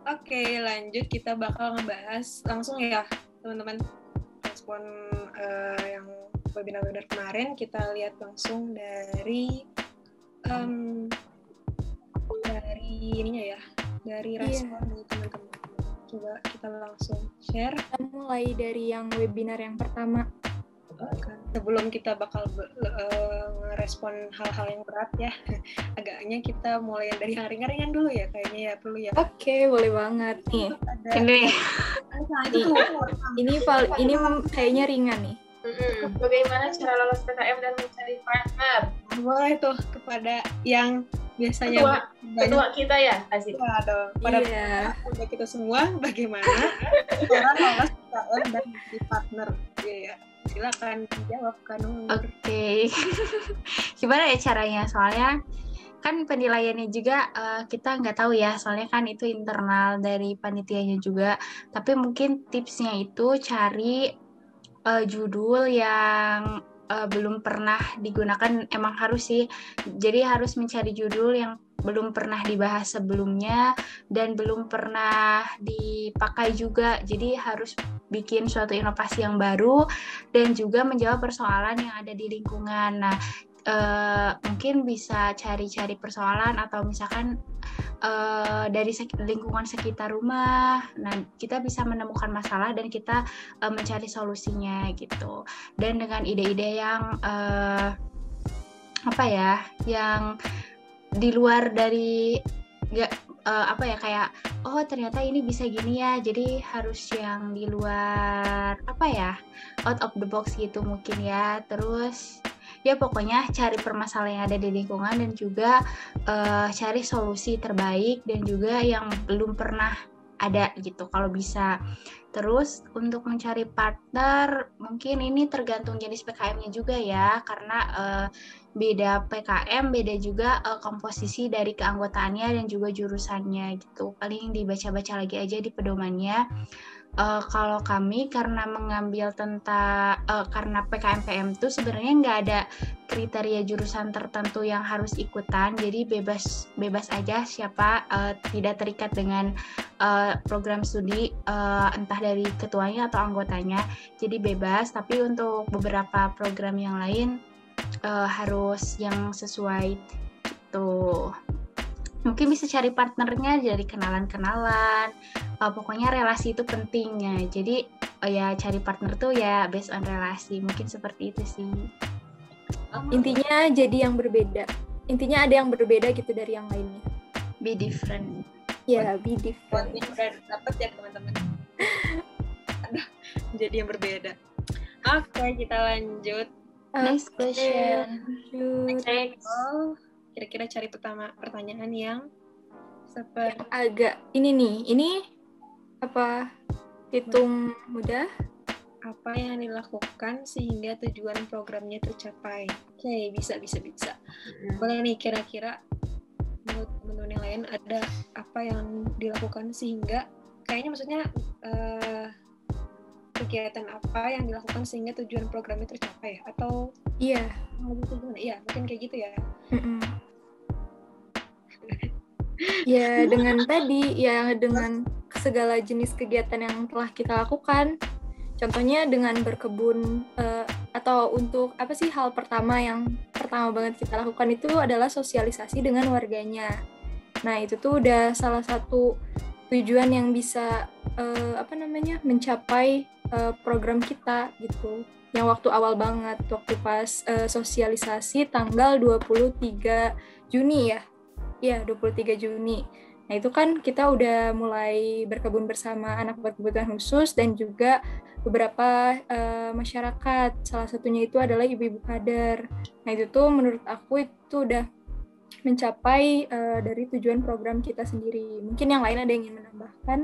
Oke, lanjut kita bakal ngebahas langsung ya teman-teman, respon yang webinar kemarin. Kita lihat langsung dari ininya ya, dari respon dari teman-teman. Coba kita langsung share. Kita mulai dari yang webinar yang pertama. Sebelum kita bakal ngerespon hal-hal yang berat ya, agaknya kita mulai dari yang ringan-ringan dulu ya, kayaknya ya perlu ya. Oke, boleh banget nih. Ini kayaknya ringan nih. Bagaimana cara lolos PKM dan mencari partner? Boleh tuh kepada yang biasanya ketua kita ya, asik. Ya dong. Pada kita semua, bagaimana cara lolos PKM dan menjadi partner? Ya. Silakan dijawab Kanur. Oke. Gimana ya caranya? Soalnya kan penilaiannya juga kita nggak tahu ya, soalnya kan itu internal dari panitianya juga. Tapi mungkin tipsnya itu cari judul yang belum pernah digunakan. Emang harus sih. Jadi harus mencari judul yang belum pernah dibahas sebelumnya dan belum pernah dipakai juga. Jadi harus bikin suatu inovasi yang baru dan juga menjawab persoalan yang ada di lingkungan. Nah, mungkin bisa cari-cari persoalan atau misalkan dari lingkungan sekitar rumah. Nah, kita bisa menemukan masalah dan kita mencari solusinya gitu. Dan dengan ide-ide yang yang di luar dari kayak ternyata ini bisa gini ya, jadi harus yang di luar out of the box gitu mungkin ya. Terus ya pokoknya cari permasalahan yang ada di lingkungan dan juga cari solusi terbaik dan juga yang belum pernah ada gitu kalau bisa. Terus untuk mencari partner mungkin ini tergantung jenis PKM-nya juga ya, karena beda PKM, beda juga komposisi dari keanggotaannya dan juga jurusannya gitu. Paling dibaca-baca lagi aja di pedomannya. Kalau kami karena mengambil karena PKM-PM itu sebenarnya nggak ada kriteria jurusan tertentu yang harus ikutan, jadi bebas aja siapa, tidak terikat dengan program studi entah dari ketuanya atau anggotanya, jadi bebas. Tapi untuk beberapa program yang lain harus yang sesuai gitu. Mungkin bisa cari partnernya dari kenalan-kenalan. Pokoknya relasi itu pentingnya. Jadi ya cari partner tuh ya based on relasi. Mungkin seperti itu sih. Intinya jadi yang berbeda. Intinya ada yang berbeda gitu dari yang lainnya. Be different. Ya, be different. Udah dapat ya teman-teman. Jadi yang berbeda. Oke, kita lanjut. Next question. Next. Kira-kira cari pertanyaan yang seperti agak ini hitung mudah. Apa yang dilakukan sehingga tujuan programnya tercapai? Oke, bisa. Boleh nih, kira-kira menurut teman-teman yang lain ada apa yang dilakukan sehingga, kayaknya maksudnya kegiatan apa yang dilakukan sehingga tujuan programnya tercapai, atau iya mungkin kayak gitu ya. Ya dengan segala jenis kegiatan yang telah kita lakukan. Contohnya dengan berkebun, atau untuk hal pertama banget kita lakukan itu adalah sosialisasi dengan warganya. Nah itu tuh udah salah satu tujuan yang bisa mencapai program kita gitu. Yang waktu awal banget, waktu pas sosialisasi tanggal 23 Juni ya. Iya, 23 Juni. Nah, itu kan kita udah mulai berkebun bersama anak berkebutuhan khusus dan juga beberapa masyarakat. Salah satunya itu adalah ibu-ibu kader. Nah, itu tuh menurut aku itu udah mencapai dari tujuan program kita sendiri. Mungkin yang lain ada yang ingin menambahkan?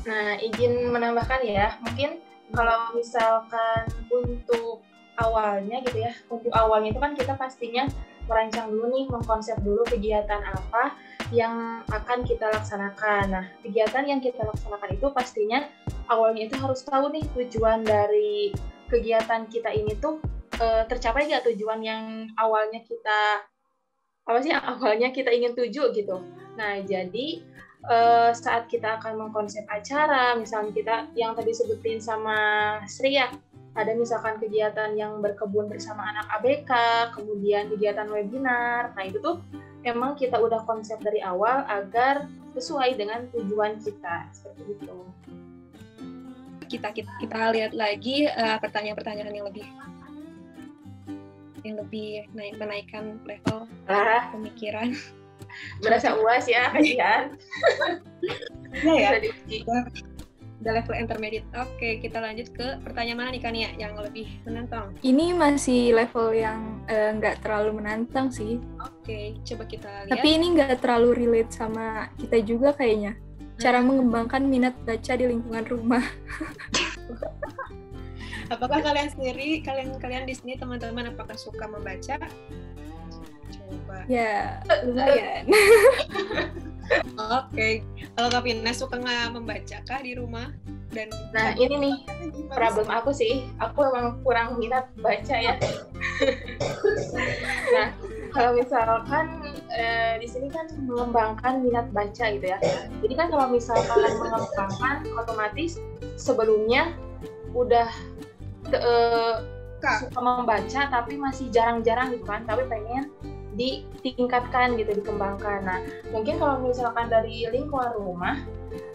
Nah, izin menambahkan ya. Mungkin kalau misalkan untuk awalnya gitu ya, untuk awalnya itu kan kita pastinya merancang dulu nih, mengkonsep dulu kegiatan apa yang akan kita laksanakan. Nah, kegiatan yang kita laksanakan itu pastinya awalnya itu harus tahu nih tujuan dari kegiatan kita ini tuh tercapai nggak tujuan yang awalnya kita ingin tuju gitu. Nah, jadi saat kita akan mengkonsep acara, misalnya kita yang tadi sebutin sama Sri ya, ada misalkan kegiatan yang berkebun bersama anak ABK, kemudian kegiatan webinar. Nah itu tuh memang kita udah konsep dari awal agar sesuai dengan tujuan kita, seperti itu. Kita lihat lagi pertanyaan-pertanyaan yang lebih menaikkan level pemikiran. Berasa UAS ya kajian. Ya. Udah level intermediate. Oke, kita lanjut ke pertanyaan mana nih Kania yang lebih menantang? Ini masih level yang nggak terlalu menantang sih. Oke, coba kita lihat. Tapi ini nggak terlalu relate sama kita juga kayaknya. Cara mengembangkan minat baca di lingkungan rumah. Apakah kalian sendiri, kalian di sini teman-teman apakah suka membaca? Coba. Ya, lumayan. Oke. Kalau Kak Pina suka nggak membaca kah di rumah? Dan nah ini nih problem aku sih, aku emang kurang minat baca ya. Nah kalau misalkan di sini kan mengembangkan minat baca gitu ya. Jadi kan kalau misalkan mengembangkan, otomatis sebelumnya udah suka membaca tapi masih jarang-jarang gitu kan, tapi pengen ditingkatkan gitu, dikembangkan. Nah mungkin kalau misalkan dari lingkungan rumah,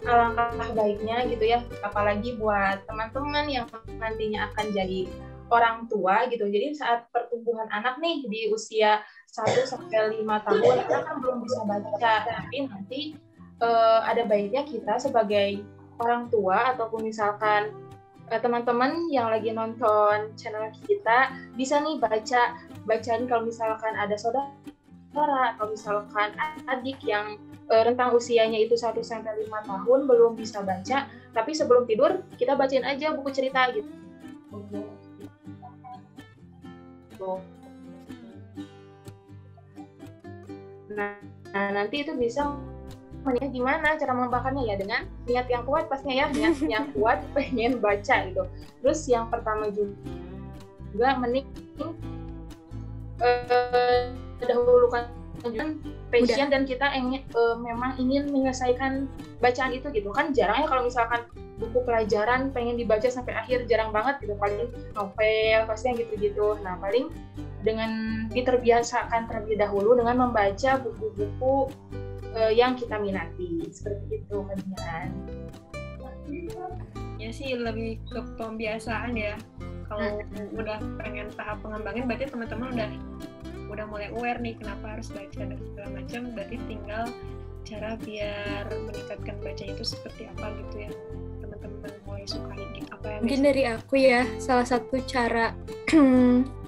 alangkah baiknya gitu ya, apalagi buat teman-teman yang nantinya akan jadi orang tua gitu. Jadi saat pertumbuhan anak nih di usia 1-5 tahun, kita kan belum bisa baca, tapi nanti ada baiknya kita sebagai orang tua ataupun misalkan teman-teman yang lagi nonton channel kita bisa nih bacain kalau misalkan ada saudara atau misalkan adik yang rentang usianya itu 1-5 tahun belum bisa baca, tapi sebelum tidur kita bacain aja buku cerita gitu. Nah nanti itu bisa gimana cara mengembangkannya ya, dengan niat yang kuat pastinya ya, niat yang kuat pengen baca gitu. Terus yang pertama juga mending dahulukan passion dan kita memang ingin menyelesaikan bacaan itu gitu kan. Jarang ya kalau misalkan buku pelajaran pengen dibaca sampai akhir, jarang banget gitu, paling novel pastinya gitu-gitu. Nah paling dengan diterbiasakan terlebih dahulu dengan membaca buku-buku yang kita minati, seperti itu kan. Ya sih lebih ke pembiasaan ya. Kalau udah pengen tahap pengembangan, berarti teman-teman udah mulai aware nih kenapa harus baca dan segala macam. Berarti tinggal cara biar meningkatkan bacanya itu seperti apa gitu ya, teman-teman mulai sukai apa yang mungkin dari aku ya, salah satu cara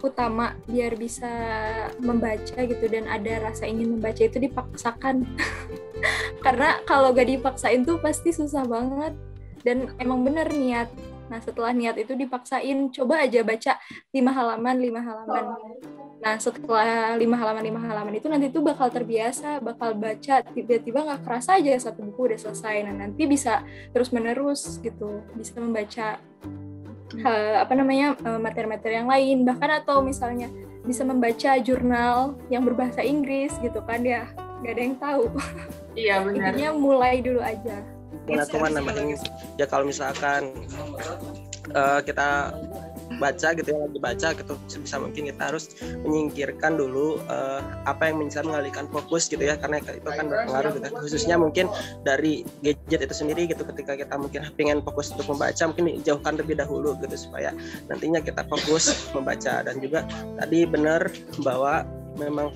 utama biar bisa membaca gitu dan ada rasa ingin membaca itu dipaksakan. Karena kalau gak dipaksain tuh pasti susah banget, dan emang bener niat. Nah setelah niat itu dipaksain, coba aja baca 5 halaman. Nah setelah 5 halaman itu nanti tuh bakal terbiasa, bakal baca, tiba-tiba gak kerasa aja satu buku udah selesai. Nah nanti bisa terus menerus gitu, bisa membaca materi-materi yang lain, bahkan atau misalnya bisa membaca jurnal yang berbahasa Inggris gitu kan ya, gak ada yang tahu. Iya benar. Intinya mulai dulu aja. Ya kalau misalkan kita baca gitu ya, lagi baca gitu, sebisa mungkin kita harus menyingkirkan dulu apa yang bisa mengalihkan fokus gitu ya, karena itu kan berpengaruh gitu, khususnya mungkin dari gadget itu sendiri gitu. Ketika kita mungkin pengen fokus untuk membaca, mungkin dijauhkan lebih dahulu gitu supaya nantinya kita fokus membaca. Dan juga tadi benar bahwa memang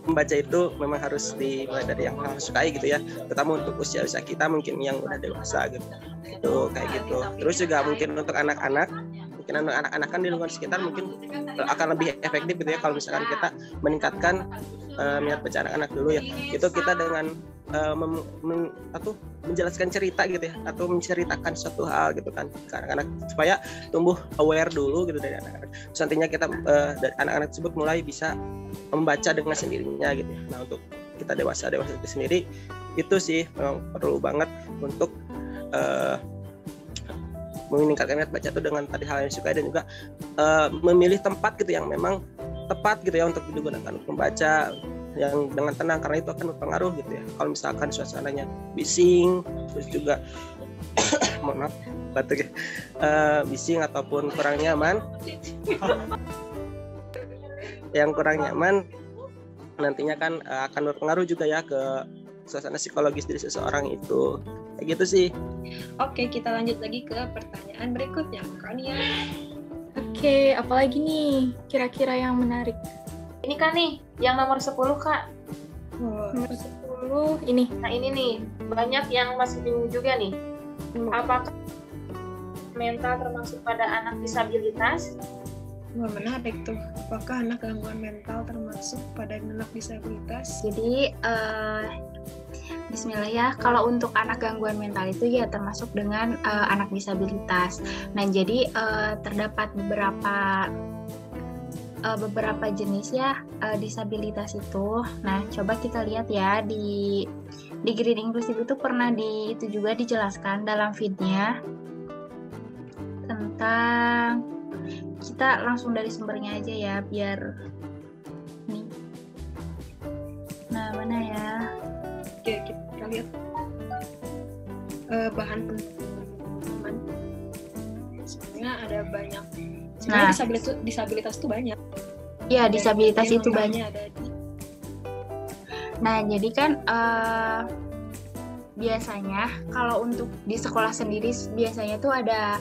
membaca itu memang harus dimulai dari yang harus sukai gitu ya, terutama untuk usia kita mungkin yang udah dewasa gitu, itu kayak gitu. Terus juga mungkin untuk anak-anak kan di lingkungan sekitar mungkin akan lebih efektif gitu ya kalau misalkan kita meningkatkan minat baca anak-anak dulu ya. Itu kita dengan menjelaskan cerita gitu ya, atau menceritakan suatu hal gitu kan ke anak-anak supaya tumbuh aware dulu gitu dari anak-anak. Terus nantinya kita dari anak-anak tersebut mulai bisa membaca dengan sendirinya gitu ya. Nah untuk kita dewasa itu sendiri itu sih memang perlu banget untuk meningkatkan minat baca itu dengan tadi hal yang disukai, dan juga memilih tempat gitu yang memang tepat gitu ya untuk digunakan untuk membaca. yang dengan tenang, karena itu akan berpengaruh gitu ya. Kalau misalkan suasananya bising, terus juga mohon maaf batuk ya, bising ataupun kurang nyaman, yang kurang nyaman nantinya kan akan berpengaruh juga ya ke suasana psikologis dari seseorang itu. Kayak gitu sih. Oke, kita lanjut lagi ke pertanyaan berikutnya kan ya. Oke, apalagi nih kira-kira yang menarik? Ini kan nih, yang nomor 10 Kak. Nomor 10 ini. Nah ini nih, banyak yang masih bingung juga nih. Apakah mental termasuk pada anak disabilitas? Wah, menarik tuh. Apakah anak gangguan mental termasuk pada anak disabilitas? Jadi Bismillah ya, kalau untuk anak gangguan mental itu ya termasuk dengan anak disabilitas. Nah jadi terdapat beberapa jenis ya disabilitas itu. Nah coba kita lihat ya di Green Inclusive itu pernah itu juga dijelaskan dalam feed-nya tentang, kita langsung dari sumbernya aja ya biar nih. Nah mana ya? Oke, kita lihat bahan teman. Sebenarnya ada banyak. Sebenarnya disabilitas itu banyak. Iya, disabilitas itu banyak. banyak. Nah, jadi kan biasanya kalau untuk di sekolah sendiri biasanya tuh ada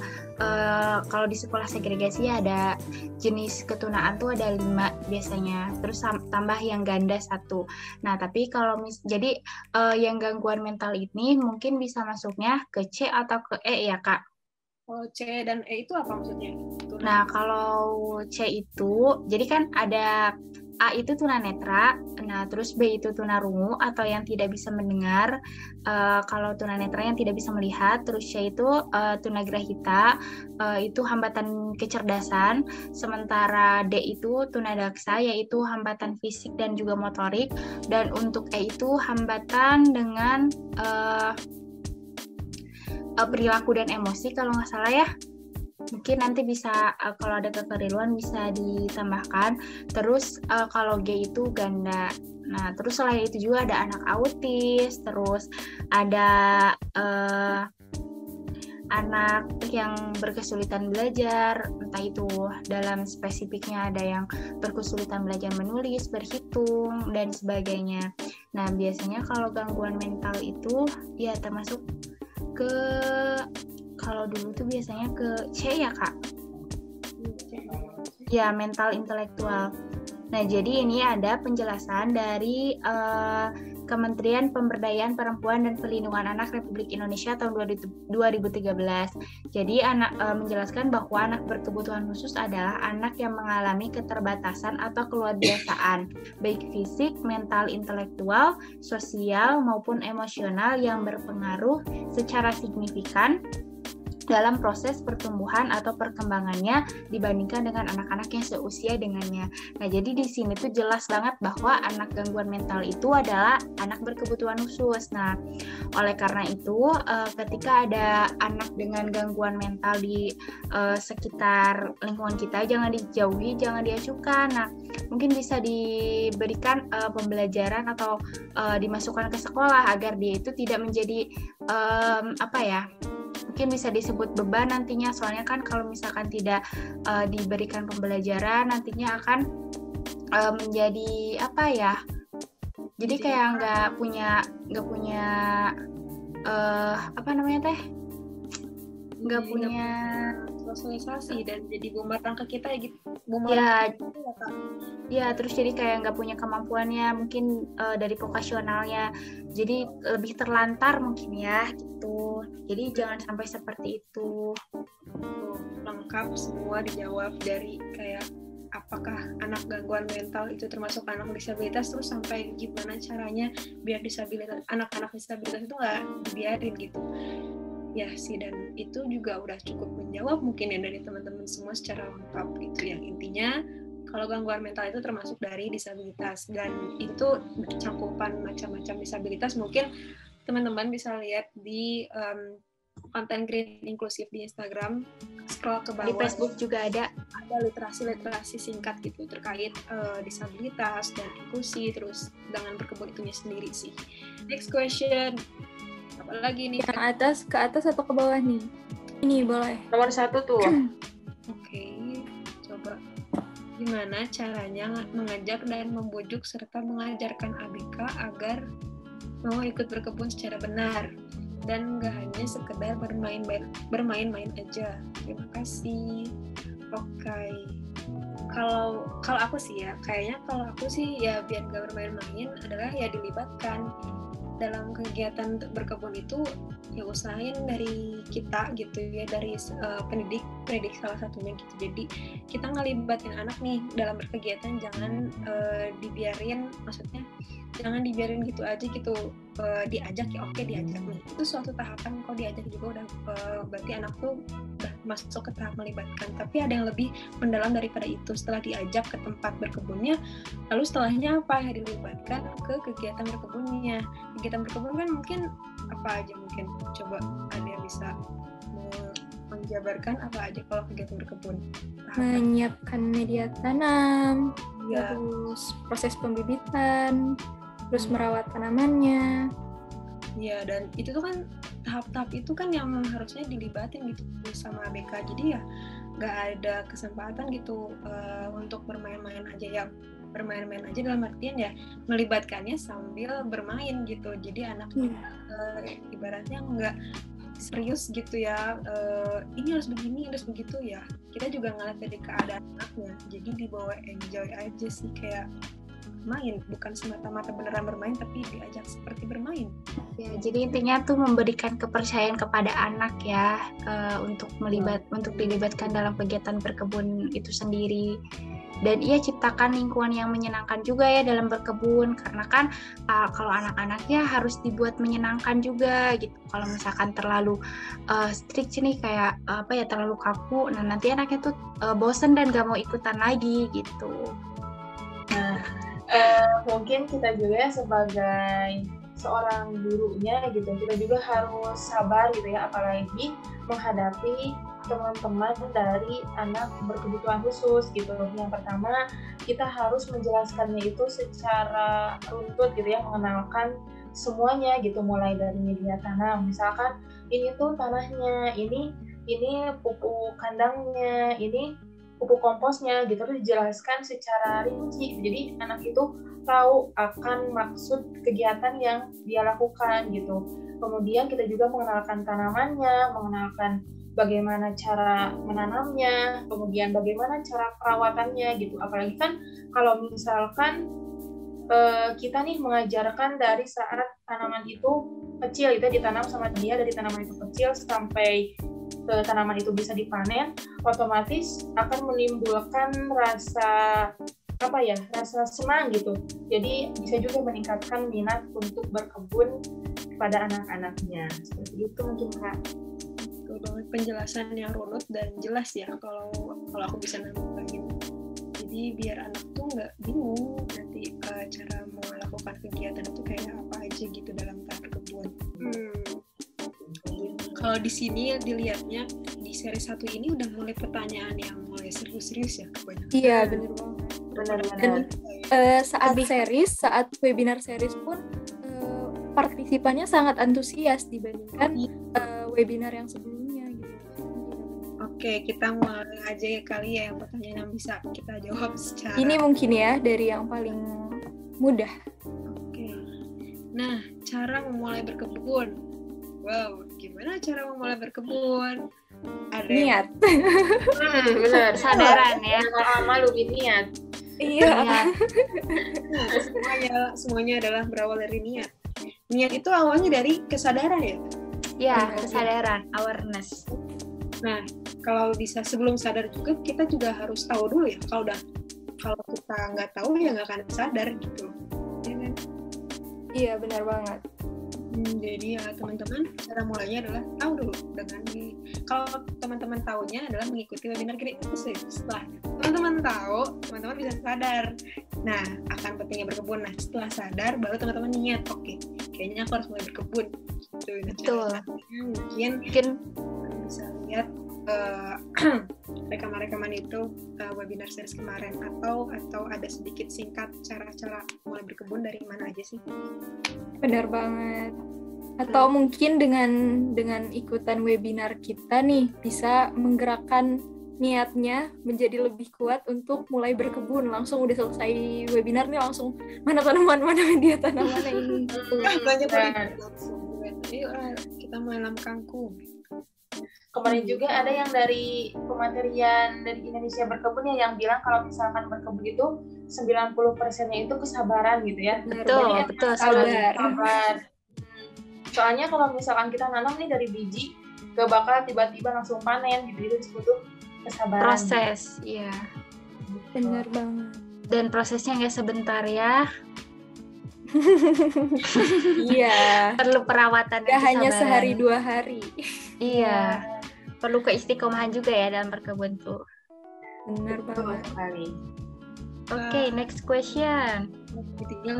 kalau di sekolah segregasi ada jenis ketunaan tuh ada 5 biasanya, terus tambah yang ganda 1. Nah tapi kalau jadi yang gangguan mental ini mungkin bisa masuknya ke C atau ke E ya Kak. Kalau C dan E itu apa maksudnya? Nah kalau C itu jadi kan ada A itu tunanetra, nah terus B itu tunarungu atau yang tidak bisa mendengar. Kalau tunanetra yang tidak bisa melihat, terus C itu tunagrahita, itu hambatan kecerdasan. Sementara D itu tunadaksa, yaitu hambatan fisik dan juga motorik. Dan untuk E itu hambatan dengan perilaku dan emosi kalau nggak salah ya. Mungkin nanti bisa kalau ada kekeliruan bisa ditambahkan. Terus kalau G itu ganda. Nah terus selain itu juga ada anak autis, terus ada anak yang berkesulitan belajar, entah itu dalam spesifiknya ada yang berkesulitan belajar menulis, berhitung dan sebagainya. Nah biasanya kalau gangguan mental itu ya termasuk ke, kalau dulu tuh biasanya ke C ya Kak? Ya, mental intelektual. Nah, jadi ini ada penjelasan dari Kementerian Pemberdayaan Perempuan dan Perlindungan Anak Republik Indonesia tahun 2013. Jadi menjelaskan bahwa anak berkebutuhan khusus adalah anak yang mengalami keterbatasan atau keluarbiasaan, baik fisik, mental, intelektual, sosial, maupun emosional yang berpengaruh secara signifikan dalam proses pertumbuhan atau perkembangannya dibandingkan dengan anak-anak yang seusia dengannya. Nah, jadi di sini tuh jelas banget bahwa anak gangguan mental itu adalah anak berkebutuhan khusus. Nah, oleh karena itu, ketika ada anak dengan gangguan mental di sekitar lingkungan kita, jangan dijauhi, jangan diacuhkan. Nah, mungkin bisa diberikan pembelajaran atau dimasukkan ke sekolah agar dia itu tidak menjadi mungkin bisa disebut beban nantinya, soalnya kan kalau misalkan tidak diberikan pembelajaran nantinya akan menjadi jadi kayak nggak punya sosialisasi dan jadi bumerang ke kita gitu. Ya, terus jadi kayak nggak punya kemampuannya mungkin dari vokasionalnya, jadi lebih terlantar mungkin ya gitu. Jadi jangan sampai seperti itu. Lengkap semua dijawab, dari kayak apakah anak gangguan mental itu termasuk anak disabilitas, terus sampai gimana caranya biar anak-anak disabilitas itu nggak dibiarin gitu. Ya sih, dan itu juga udah cukup menjawab mungkin ya dari teman-teman semua secara lengkap gitu. Yang intinya kalau gangguan mental itu termasuk dari disabilitas, dan itu cakupan macam-macam disabilitas. Mungkin teman-teman bisa lihat di konten Green Inclusive di Instagram, scroll ke bawah. Di Facebook juga ada. ada literasi singkat gitu terkait disabilitas dan inklusi, terus dengan berkebun itunya sendiri sih. Next question, apa lagi nih? Yang ke atas atau ke bawah nih? Ini boleh. Nomor 1 tuh. Oke, coba. Gimana caranya mengajak dan membujuk serta mengajarkan ABK agar mau ikut berkebun secara benar dan nggak hanya sekedar bermain-main aja. Terima kasih. Oke. Kalau aku sih ya, kayaknya kalau aku sih ya biar nggak bermain-main adalah ya dilibatkan dalam kegiatan berkebun itu, ya usahain dari kita gitu ya, dari pendidik salah satunya gitu. Jadi kita ngelibatin anak nih dalam berkegiatan, jangan dibiarin gitu aja gitu, diajak ya oke diajak nih, itu suatu tahapan. Kalau diajak juga udah berarti anak tuh udah masuk ke tahap melibatkan. Tapi ada yang lebih mendalam daripada itu. Setelah diajak ke tempat berkebunnya, lalu setelahnya apa ya, dilibatkan ke kegiatan berkebunnya. Kegiatan berkebun kan mungkin apa aja, mungkin coba ada yang bisa menjabarkan apa aja kalau kegiatan berkebun? Menyiapkan media tanam, terus proses pembibitan, terus merawat tanamannya. Ya, dan itu tuh kan tahap-tahap itu kan yang harusnya dilibatin gitu sama ABK. Jadi ya nggak ada kesempatan gitu untuk bermain-main aja ya. Bermain-main aja dalam artian ya melibatkannya sambil bermain gitu. Jadi anaknya ibaratnya nggak serius gitu ya, ini harus begini, harus begitu ya. Kita juga ngeliat dari keadaan anaknya. Jadi dibawa enjoy aja sih, kayak main, bukan semata-mata beneran bermain tapi diajak seperti bermain. Ya, jadi intinya tuh memberikan kepercayaan kepada anak ya, untuk dilibatkan dalam kegiatan berkebun itu sendiri. Dan ia ciptakan lingkungan yang menyenangkan juga ya dalam berkebun, karena kan kalau anak-anaknya harus dibuat menyenangkan juga gitu. Kalau misalkan terlalu strict nih, kayak terlalu kaku, nah nanti anaknya tuh bosen dan gak mau ikutan lagi gitu. Nah, mungkin kita juga sebagai seorang gurunya gitu, kita juga harus sabar gitu ya, apalagi menghadapi teman-teman dari anak berkebutuhan khusus gitu. Yang pertama, kita harus menjelaskannya itu secara runtut gitu ya, mengenalkan semuanya gitu, mulai dari media tanam, misalkan ini tuh tanahnya, ini pupuk kandangnya, ini pupuk komposnya gitu, terus dijelaskan secara rinci. Jadi anak itu tahu akan maksud kegiatan yang dia lakukan gitu. Kemudian kita juga mengenalkan tanamannya, mengenalkan bagaimana cara menanamnya, kemudian bagaimana cara perawatannya gitu. Apalagi kan kalau misalkan kita nih mengajarkan dari saat tanaman itu kecil, itu ditanam sama dia dari tanaman itu kecil sampai tanaman itu bisa dipanen, otomatis akan menimbulkan rasa senang gitu. Jadi bisa juga meningkatkan minat untuk berkebun pada anak-anaknya. Seperti itu mungkin Kak. Betul banget, penjelasan yang runut dan jelas ya kalau aku bisa nambahin. Jadi biar anak tuh nggak bingung nanti cara melakukan kegiatan itu kayak apa aja gitu dalam tahap berkebun. Kalau di sini dilihatnya di seri 1 ini udah mulai pertanyaan yang mulai serius-serius ya kebanyakan. Iya, benar banget. Benar-benar. Saat webinar series pun partisipannya sangat antusias dibandingkan webinar yang sebelumnya gitu. Oke, kita mulai aja ya kali ya yang pertanyaan yang bisa kita jawab secara. Ini mungkin ya dari yang paling mudah. Oke. Nah, cara memulai berkebun. Wow, gimana cara memulai berkebun? Ada niat. Benar, Kesadaran ya. Lama lebih niat. Iya. Semuanya adalah berawal dari niat. Niat itu awalnya dari kesadaran ya? Ya, kesadaran, awareness. Nah, kalau bisa sebelum sadar juga kita juga harus tahu dulu ya. Kalau kita nggak tahu ya nggak akan sadar gitu. Ya kan? Iya, benar banget. Jadi ya teman-teman, cara mulainya adalah tahu dulu kalau teman-teman tahunya adalah mengikuti webinar kritis. Setelah teman-teman tahu, teman-teman bisa sadar. Nah, akan pentingnya berkebun. Nah, setelah sadar baru teman-teman niat, oke, kayaknya aku harus mulai berkebun. Gitu. Betul. Mungkin bisa lihat rekaman-rekaman itu webinar series kemarin, atau ada sedikit singkat cara-cara mulai berkebun dari mana aja sih? Benar banget. Atau mungkin dengan ikutan webinar kita nih bisa menggerakkan niatnya menjadi lebih kuat untuk mulai berkebun. Langsung udah selesai webinar nih langsung mana tanaman mana media tanaman ini. Langsung kita mulai nanam kangkung. Kemarin juga ada yang dari pematerian dari Indonesia Berkebun ya yang bilang kalau misalkan berkebun itu 90%-nya itu kesabaran gitu ya. Betul. Sabar. Soalnya kalau misalkan kita nanam nih dari biji, gak bakal tiba-tiba langsung panen gitu. Itu butuh kesabaran. Proses, iya. Benar banget. Dan prosesnya nggak sebentar ya. Iya. Perlu perawatan. Gak hanya sehari 2 hari. Iya. Perlu keistiqomahan juga ya dalam berkebun tuh. Benar banget. Oke, next question.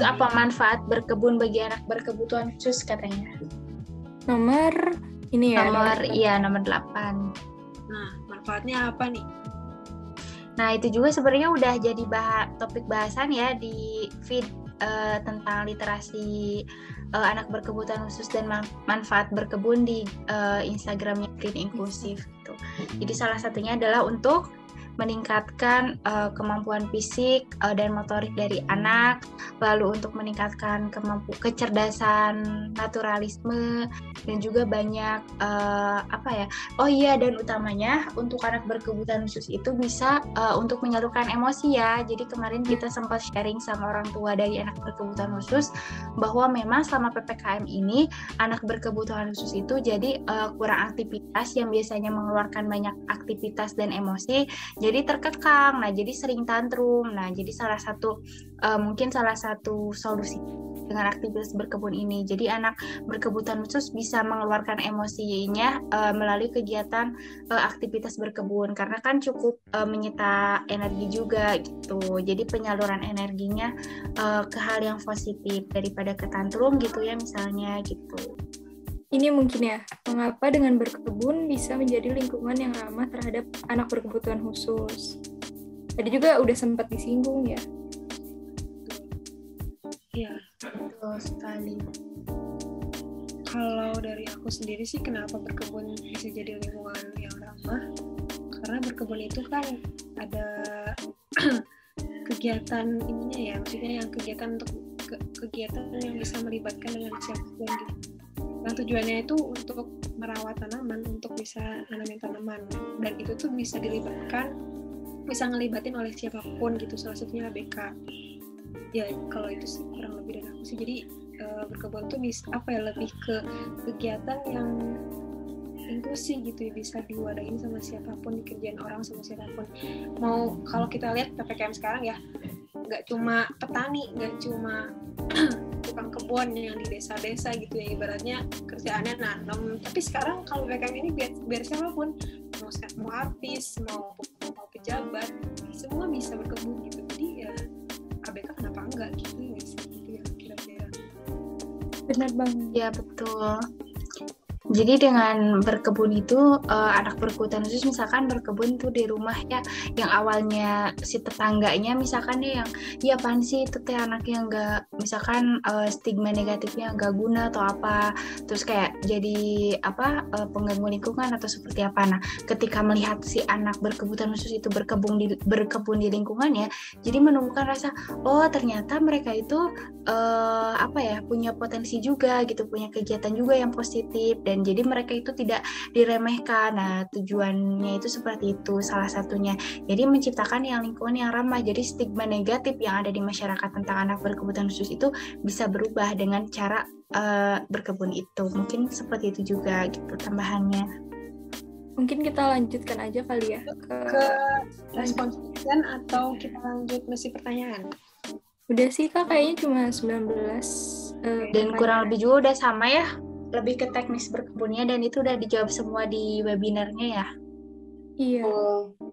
Apa manfaat berkebun bagi anak berkebutuhan khusus katanya? Nomor 8. Nah, manfaatnya apa nih? Nah, itu juga sebenarnya udah jadi topik bahasan ya di feed tentang literasi anak berkebutuhan khusus dan manfaat berkebun di Instagramnya Green Inclusive gitu. Jadi salah satunya adalah untuk meningkatkan kemampuan fisik dan motorik dari anak, lalu untuk meningkatkan kecerdasan naturalisme, dan juga banyak dan utamanya untuk anak berkebutuhan khusus itu bisa untuk menyalurkan emosi ya. Jadi kemarin kita sempat sharing sama orang tua dari anak berkebutuhan khusus bahwa memang selama PPKM ini anak berkebutuhan khusus itu jadi kurang aktivitas yang biasanya mengeluarkan banyak aktivitas dan emosi, jadi terkekang, nah jadi sering tantrum. Nah jadi mungkin salah satu solusi dengan aktivitas berkebun ini, jadi anak berkebutuhan khusus bisa mengeluarkan emosinya melalui kegiatan aktivitas berkebun, karena kan cukup menyita energi juga gitu. Jadi penyaluran energinya ke hal yang positif daripada ke tantrum gitu ya misalnya gitu. Ini mungkin ya, mengapa dengan berkebun bisa menjadi lingkungan yang ramah terhadap anak berkebutuhan khusus. Tadi juga udah sempat disinggung ya. Iya, betul sekali. Kalau dari aku sendiri sih kenapa berkebun bisa jadi lingkungan yang ramah? Karena berkebun itu kan ada kegiatan ininya ya, maksudnya yang kegiatan untuk kegiatan yang bisa melibatkan dengan siapapun gitu. Yang tujuannya itu untuk merawat tanaman, untuk bisa nanamin tanaman, dan itu tuh bisa ngelibatin oleh siapapun gitu, salah satunya ABK. Ya kalau itu sih kurang lebih dari aku sih. Jadi berkebun tuh bisa lebih ke kegiatan yang inklusi gitu ya, bisa diwadahin sama siapapun, dikerjain orang sama siapapun. Mau kalau kita lihat PPKM sekarang ya, nggak cuma petani, nggak cuma tukang kebun yang di desa-desa gitu ya, ibaratnya kerjaannya nanam. Tapi sekarang kalau PPKM ini biar siapapun, mau artis, mau pejabat, semua bisa berkebun gitu. Jadi ya ABK kenapa enggak gitu ya kira-kira. Benar banget. Ya betul. Jadi dengan berkebun itu anak berkebutuhan khusus misalkan berkebun tuh di rumah ya, yang awalnya si tetangganya misalkan dia yang ya apaan sih itu teh anaknya nggak, misalkan stigma negatifnya nggak guna atau apa, terus kayak jadi pengganggu lingkungan atau seperti apa. Nah ketika melihat si anak berkebutuhan khusus itu berkebun di lingkungannya, jadi menumbuhkan rasa ternyata mereka itu punya potensi juga gitu, punya kegiatan juga yang positif, dan jadi mereka itu tidak diremehkan. Nah tujuannya itu seperti itu salah satunya, jadi menciptakan lingkungan yang ramah. Jadi stigma negatif yang ada di masyarakat tentang anak berkebutuhan khusus itu bisa berubah dengan cara berkebun itu. Mungkin seperti itu juga gitu tambahannya. Mungkin kita lanjutkan aja kali ya ke respon atau kita lanjut mesti pertanyaan. Udah sih Kak, kayaknya cuma 19 dan kurang lebih juga udah sama ya, lebih ke teknis berkebunnya, dan itu udah dijawab semua di webinarnya ya. Iya.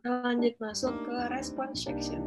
Lanjut masuk ke respon section.